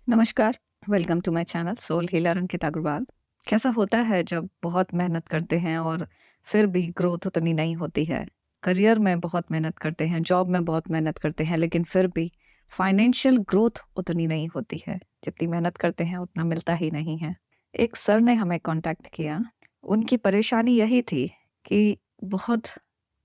नमस्कार, welcome to my channel soul healer Ankit Agarwal. कैसा होता है जब बहुत मेहनत करते हैं और फिर भी ग्रोथ उतनी नहीं होती है। करियर में बहुत मेहनत करते हैं, जॉब में बहुत मेहनत करते हैं, लेकिन फिर भी फाइनेंशियल ग्रोथ उतनी नहीं होती है। जितनी मेहनत करते हैं उतना मिलता ही नहीं है। एक सर ने हमें कांटेक्ट किया। उनकी परेशानी यही थी कि बहुत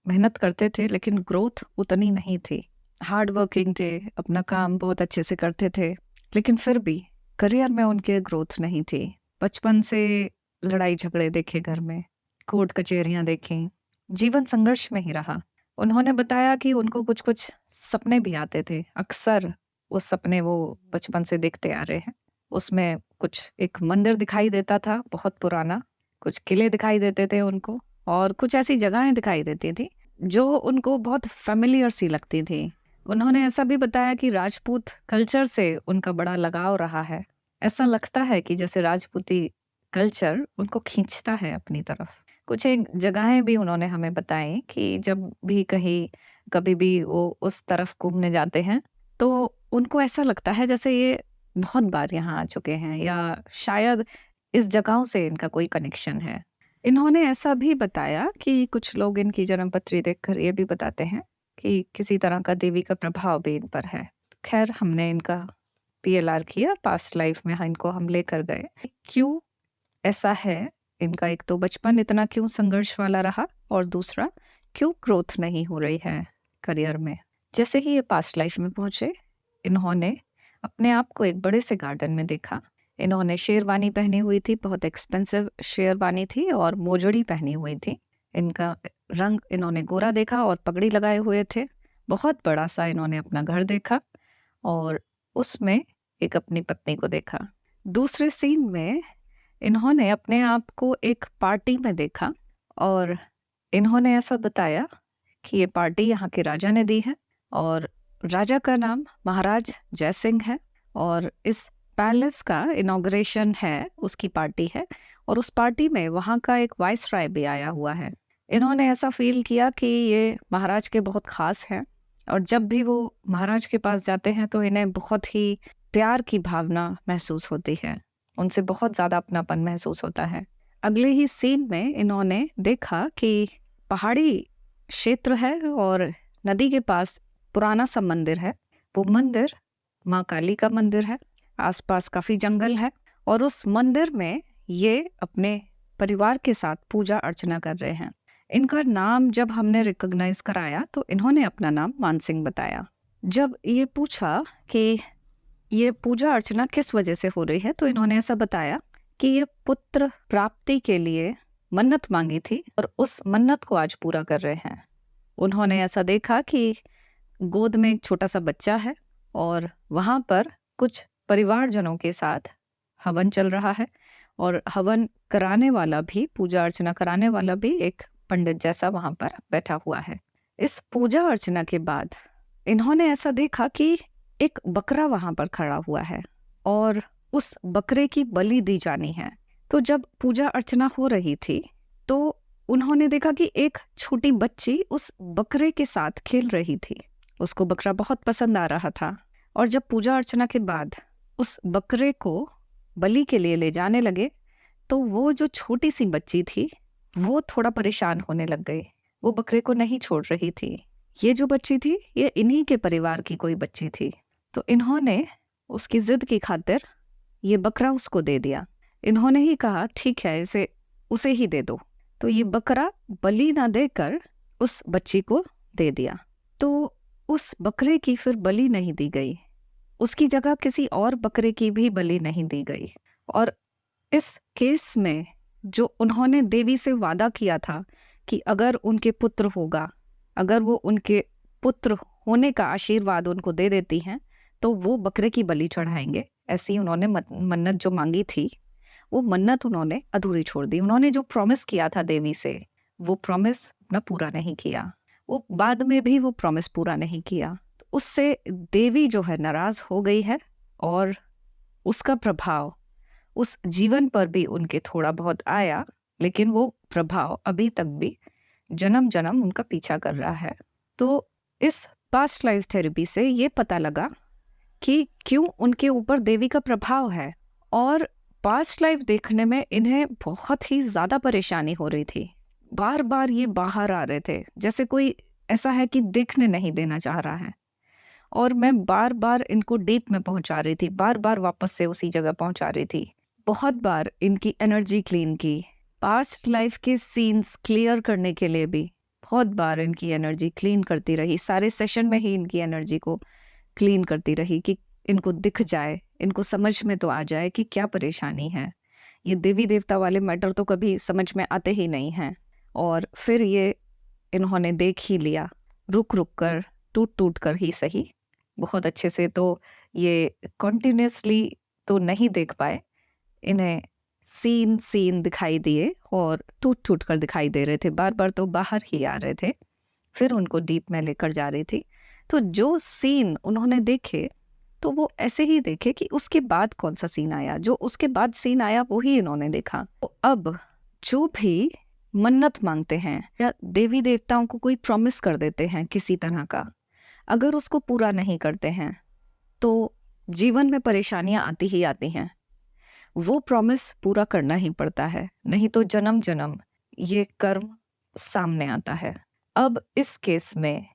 मेहनत करते थे लेकिन ग्रोथ उतनी नहीं थी। हार्ड वर्किंग थे, अपना काम बहुत अच्छे से करते थे, लेकिन फिर भी करियर में उनके ग्रोथ नहीं थी। बचपन से लड़ाई झगड़े देखे घर में, कोर्ट कचहरियां देखी, जीवन संघर्ष में ही रहा। उन्होंने बताया कि उनको कुछ-कुछ सपने भी आते थे। अक्सर वो सपने वो बचपन से देखते आ रहे हैं। उसमें कुछ एक मंदिर दिखाई देता था बहुत पुराना, कुछ किले दिखाई देते थे उनको और कुछ ऐसी जगहें दिखाई देती थी, जो उनको बहुत फ़ैमिलियर सी लगती थी। उन्होंने ऐसा भी बताया कि राजपूत कल्चर से उनका बड़ा लगाव रहा है। ऐसा लगता है कि जैसे राजपूती कल्चर उनको खींचता है अपनी तरफ। कुछ एक जगहें भी उन्होंने हमें बताई कि जब भी कहीं कभी भी वो उस तरफ घूमने जाते हैं, तो उनको ऐसा लगता है जैसे ये बहुत बार यहाँ आ चुके हैं या शायद इस जगहों से इनका कोई कनेक्शन है। इन्होंने ऐसा भी बताया कि कुछ लोग इनकी जन्मपत्री देखकर ये भी बताते हैं कि किसी तरह का देवी का प्रभाव भी इन पर है। खैर हमने इनका पीएलआर किया, पास्ट लाइफ में इनको हम लेकर गए। क्यों ऐसा है? इनका एक तो बचपन इतना क्यों संघर्ष वाला रहा और दूसरा क्यों ग्रोथ नहीं हो रही है करियर में। जैसे ही ये पास्ट लाइफ में पहुंचे, इन्होंने अपने आप को एक बड़े से गार्डन में देखा। इन्होंने शेरवानी पहनी हुई थी, बहुत एक्सपेंसिव शेरवानी थी और मोजड़ी पहनी हुई थी। इनका रंग इन्होंने गोरा देखा और पगड़ी लगाए हुए थे। बहुत बड़ा सा इन्होंने अपना घर देखा और उसमें एक अपनी पत्नी को देखा। दूसरे सीन में इन्होंने अपने आप को एक पार्टी में देखा और इन्होंने ऐसा बताया कि ये पार्टी यहाँ के राजा ने दी है और राजा का नाम महाराज जय सिंह है और इस पैलेस का इनॉग्रेशन है, उसकी पार्टी है और उस पार्टी में वहाँ का एक वाइसराय भी आया हुआ है। इन्होंने ऐसा फील किया कि ये महाराज के बहुत खास हैं और जब भी वो महाराज के पास जाते हैं तो इन्हें बहुत ही प्यार की भावना महसूस होती है। उनसे बहुत ज़्यादा अपनापन महसूस होता है। अगले ही सीन में इन्होंने देखा कि पहाड़ी क्षेत्र है और नदी के पास पुराना सा मंदिर है। वो मंदिर माँ काली का मंदिर है। आसपास काफ़ी जंगल है और उस मंदिर में ये अपने परिवार के साथ पूजा अर्चना कर रहे हैं। इनका नाम जब हमने रिकॉग्नाइज कराया तो इन्होंने अपना नाम मान सिंह बताया। जब ये पूछा कि ये पूजा अर्चना किस वजह से हो रही है तो इन्होंने ऐसा बताया कि ये पुत्र प्राप्ति के लिए मन्नत मांगी थी और उस मन्नत को आज पूरा कर रहे हैं। उन्होंने ऐसा देखा कि गोद में एक छोटा सा बच्चा है और वहाँ पर कुछ परिवारजनों के साथ हवन चल रहा है और हवन कराने वाला भी, पूजा अर्चना कराने वाला भी एक पंडित जैसा वहाँ पर बैठा हुआ है। इस पूजा अर्चना के बाद इन्होंने ऐसा देखा कि एक बकरा वहाँ पर खड़ा हुआ है और उस बकरे की बलि दी जानी है। तो जब पूजा अर्चना हो रही थी तो उन्होंने देखा कि एक छोटी बच्ची उस बकरे के साथ खेल रही थी। उसको बकरा बहुत पसंद आ रहा था और जब पूजा अर्चना के बाद उस बकरे को बलि के लिए ले जाने लगे तो वो जो छोटी सी बच्ची थी वो थोड़ा परेशान होने लग गई। वो बकरे को नहीं छोड़ रही थी। ये जो बच्ची थी ये इन्हीं के परिवार की कोई बच्ची थी। तो इन्होंने उसकी जिद की खातिर ये बकरा उसको दे दिया। इन्होंने ही कहा ठीक है, इसे उसे ही दे दो। तो ये बकरा बलि ना देकर उस बच्ची को दे दिया। तो उस बकरे की फिर बलि नहीं दी गई। उसकी जगह किसी और बकरे की भी बलि नहीं दी गई। और इस केस में जो उन्होंने देवी से वादा किया था कि अगर उनके पुत्र होगा, अगर वो उनके पुत्र होने का आशीर्वाद उनको दे देती हैं तो वो बकरे की बलि चढ़ाएंगे। ऐसी उन्होंने मन्नत जो मांगी थी वो मन्नत उन्होंने अधूरी छोड़ दी। उन्होंने जो प्रॉमिस किया था देवी से वो प्रॉमिस अपना पूरा नहीं किया। वो बाद में भी वो प्रॉमिस पूरा नहीं किया। तो उससे देवी जो है नाराज हो गई है और उसका प्रभाव उस जीवन पर भी उनके थोड़ा बहुत आया, लेकिन वो प्रभाव अभी तक भी जन्म जन्म उनका पीछा कर रहा है। तो इस पास्ट लाइफ थेरेपी से ये पता लगा कि क्यों उनके ऊपर देवी का प्रभाव है। और पास्ट लाइफ देखने में इन्हें बहुत ही ज़्यादा परेशानी हो रही थी। बार-बार ये बाहर आ रहे थे, जैसे कोई ऐसा है कि दिखने नहीं देना चाह रहा है। और मैं बार-बार इनको डीप में पहुँचा रही थी, बार-बार वापस से उसी जगह पहुँचा रही थी। बहुत बार इनकी एनर्जी क्लीन की, पास्ट लाइफ के सीन्स क्लियर करने के लिए भी बहुत बार इनकी एनर्जी क्लीन करती रही। सारे सेशन में ही इनकी एनर्जी को क्लीन करती रही कि इनको दिख जाए, इनको समझ में तो आ जाए कि क्या परेशानी है। ये देवी-देवता वाले मैटर तो कभी समझ में आते ही नहीं हैं। और फिर ये इन्होंने देख ही लिया, रुक-रुक कर, टूट-टूट कर ही सही। बहुत अच्छे से तो ये कंटिन्यूअसली तो नहीं देख पाए। इन्हें सीन दिखाई दिए और टूट-टूट कर दिखाई दे रहे थे। बार-बार तो बाहर ही आ रहे थे। फिर उनको डीप में लेकर जा रही थी। तो जो सीन उन्होंने देखे, तो वो ऐसे ही देखे कि उसके बाद कौन-सा सीन आया। जो उसके बाद सीन आया वो ही इन्होंने देखा। तो अब जो भी मन्नत मांगते हैं या देवी-देवताओं को कोई प्रॉमिस कर देते हैं किसी तरह का, अगर उसको पूरा नहीं करते हैं, तो जीवन में परेशानियाँ आती ही आती हैं। वो प्रॉमिस पूरा करना ही पड़ता है, नहीं तो जन्म-जन्म ये कर्म सामने आता है। अब इस केस में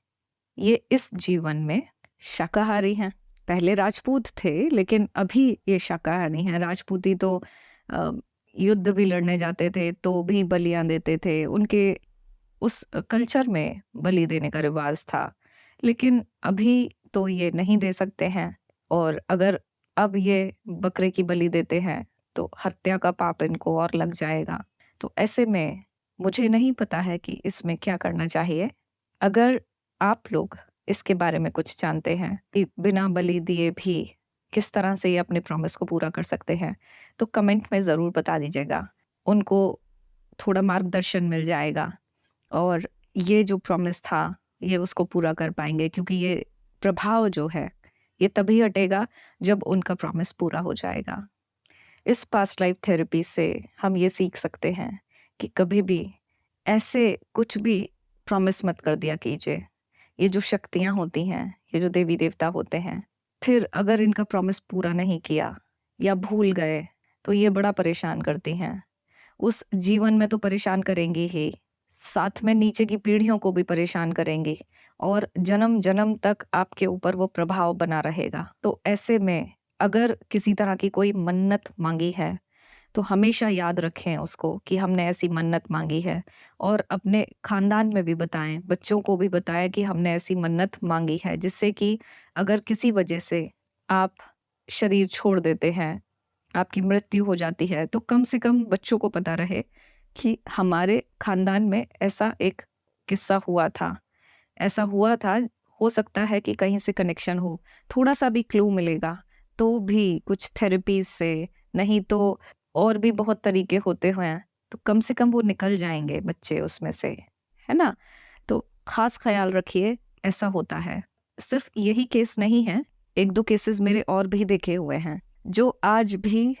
ये इस जीवन में शाकाहारी हैं। पहले राजपूत थे, लेकिन अभी ये शाकाहारी हैं। राजपूती तो अ, युद्ध भी लड़ने जाते थे, तो भी बलियाँ देते थे। उनके उस कल्चर में बलि देने का रिवाज था। लेकिन अभी तो ये नहीं दे सकते हैं, और अगर अब ये बकरे की बलि देते हैं, तो हत्या का पाप इनको और लग जाएगा। तो ऐसे में मुझे नहीं पता है कि इसमें क्या करना चाहिए। अगर आप लोग इसके बारे में कुछ जानते हैं कि बिना बलि दिए भी किस तरह से ये अपने प्रॉमिस को पूरा कर सकते हैं, तो कमेंट में ज़रूर बता दीजिएगा। उनको थोड़ा मार्गदर्शन मिल जाएगा, और ये जो प्रॉमिस था, ये उसको पूरा कर पाएँगे, क्योंकि ये प्रभाव जो है, ये तभी हटेगा जब उनका प्रॉमिस पूरा हो जाएगा। इस पास्ट लाइफ थेरेपी से हम ये सीख सकते हैं कि कभी भी ऐसे कुछ भी प्रॉमिस मत कर दिया कीजिए। ये जो शक्तियाँ होती हैं, ये जो देवी-देवता होते हैं, फिर अगर इनका प्रॉमिस पूरा नहीं किया या भूल गए, तो ये बड़ा परेशान करती हैं। उस जीवन में तो परेशान करेंगी ही, साथ में नीचे की पीढ़ियों को भी परेशान करेंगी, और जन्म-जन्म तक आपके ऊपर वो प्रभाव बना रहेगा। तो ऐसे में अगर किसी तरह की कोई मन्नत माँगी है, तो हमेशा याद रखें उसको कि हमने ऐसी मन्नत माँगी है, और अपने खानदान में भी बताएँ, बच्चों को भी बताएँ कि हमने ऐसी मन्नत माँगी है, जिससे कि अगर किसी वजह से आप शरीर छोड़ देते हैं, आपकी मृत्यु हो जाती है, तो कम से कम बच्चों को पता रहे कि हमारे खानदान में ऐसा एक किस्सा हुआ था। ऐसा हुआ था, हो सकता है कि कहीं से कनेक्शन हो, थोड़ा-सा भी क्लू मिलेगा, तो भी कुछ थेरेपीज़ से, नहीं तो और भी बहुत तरीके होते हैं, तो कम से कम वो निकल जाएँगे बच्चे उसमें से, है ना? तो ख़ास ख़्याल रखिए, ऐसा होता है। सिर्फ़ यही केस नहीं है, 1-2 केसेज़ मेरे और भी देखे हुए हैं, जो आज भी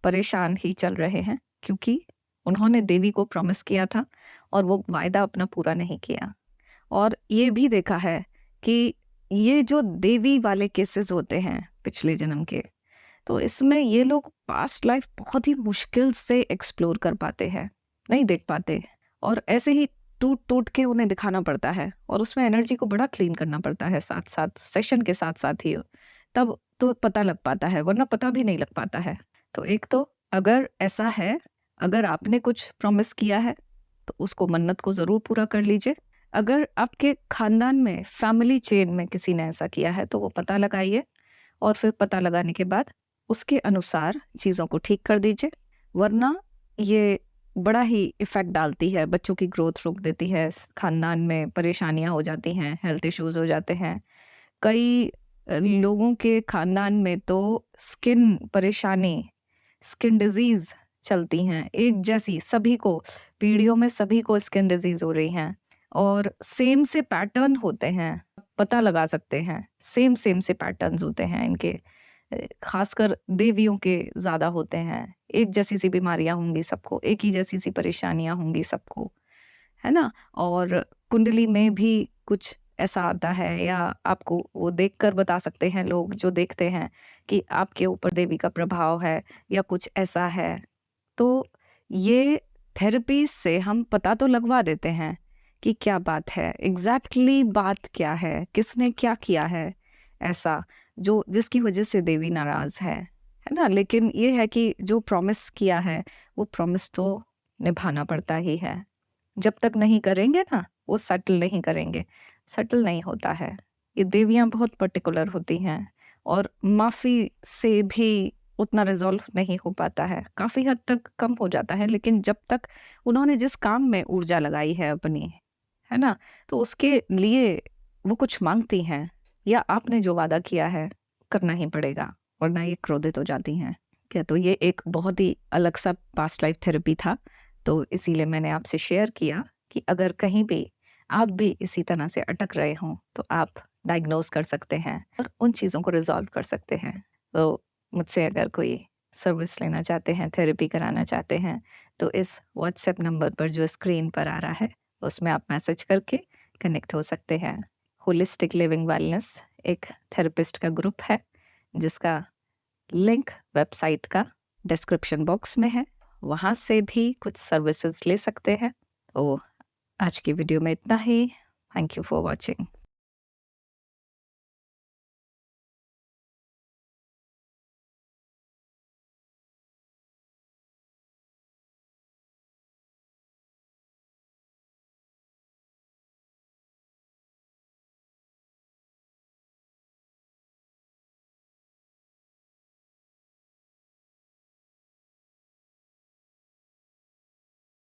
परेशान ही चल रहे हैं, क्योंकि उन्होंने देवी को प्रॉमिस किया था और वो वायदा अपना पूरा नहीं किया। और ये भी देखा है कि ये जो देवी वाले केसेस होते हैं पिछले जन्म के, तो इसमें ये लोग पास्ट लाइफ बहुत ही मुश्किल से एक्सप्लोर कर पाते हैं, नहीं देख पाते, और ऐसे ही टूट-टूट के उन्हें दिखाना पड़ता है, और उसमें एनर्जी को बड़ा क्लीन करना पड़ता है साथ-साथ, सेशन के साथ-साथ ही, तब तो पता लग पाता है, वरना पता भी नहीं लग पाता है। तो एक तो अगर ऐसा है, अगर आपने कुछ प्रॉमिस किया है, तो उसको मन्नत को ज़रूर पूरा कर लीजिए। अगर आपके खानदान में, फैमिली चेन में किसी ने ऐसा किया है, तो वो पता लगाइए, और फिर पता लगाने के बाद उसके अनुसार चीज़ों को ठीक कर दीजिए। वरना ये बड़ा ही इफ़ेक्ट डालती है, बच्चों की ग्रोथ रोक देती है, खानदान में परेशानियाँ हो जाती हैं, हेल्थ इश्यूज़ हो जाते हैं। कई लोगों के खानदान में तो स्किन परेशानी, स्किन डिज़ीज़ चलती हैं, एक जैसी सभी को, पीढ़ियों में सभी को स्किन डिज़ीज़ हो रही हैं, और सेम से पैटर्न होते हैं, पता लगा सकते हैं, सेम से पैटर्न्स होते हैं इनके। ख़ासकर देवियों के ज़्यादा होते हैं, एक जैसी सी बीमारियाँ होंगी सबको, एक ही जैसी सी परेशानियाँ होंगी सबको, है ना? और कुंडली में भी कुछ ऐसा आता है या आपको वो देखकर बता सकते हैं लोग जो देखते हैं कि आपके ऊपर देवी का प्रभाव है या कुछ ऐसा है। तो ये थेरेपी से हम पता तो लगवा देते हैं कि क्या बात है, एग्ज़ैक्टली बात क्या है, किसने क्या किया है ऐसा जो जिसकी वज़ह से देवी नाराज़ है ना? लेकिन ये है कि जो प्रॉमिस किया है, वो प्रॉमिस तो निभाना पड़ता ही है। जब तक नहीं करेंगे ना, वो सेटल नहीं करेंगे, सेटल नहीं होता है। ये देवियाँ बहुत पर्टिकुलर होती हैं और माफ़ी से भी उतना रिज़ॉल्व नहीं हो पाता है। काफ़ी हद तक कम हो जाता है, लेकिन जब तक उन्होंने जिस काम में ऊर्जा लगाई है अपनी, है ना? तो उसके लिए वो कुछ माँगती हैं या आपने जो वादा किया है, करना ही पड़ेगा, वरना ये क्रोधित हो जाती हैं। क्या तो ये एक बहुत ही अलग-सा पास्ट लाइफ़ थेरेपी था, तो इसीलिए मैंने आपसे शेयर किया कि अगर कहीं भी आप भी इसी तरह से अटक रहे हों, तो आप डायग्नोज़ कर सकते हैं और उन चीज़ों को रिज़ॉल्व कर सकते हैं। तो मुझसे अगर कोई सर्विस लेना चाहते हैं, थेरेपी कराना चाहते हैं, तो इस व्हाट्सएप नंबर पर जो स्क्रीन पर आ रहा है, उसमें आप मैसेज करके कनेक्ट हो सकते हैं। होलिस्टिक लिविंग वेलनेस एक थेरेपिस्ट का ग्रुप है, जिसका लिंक वेबसाइट का डिस्क्रिप्शन बॉक्स में है। वहाँ से भी कुछ सर्विसेज़ ले सकते हैं। तो आज की वीडियो में इतना ही। Thank you for watching.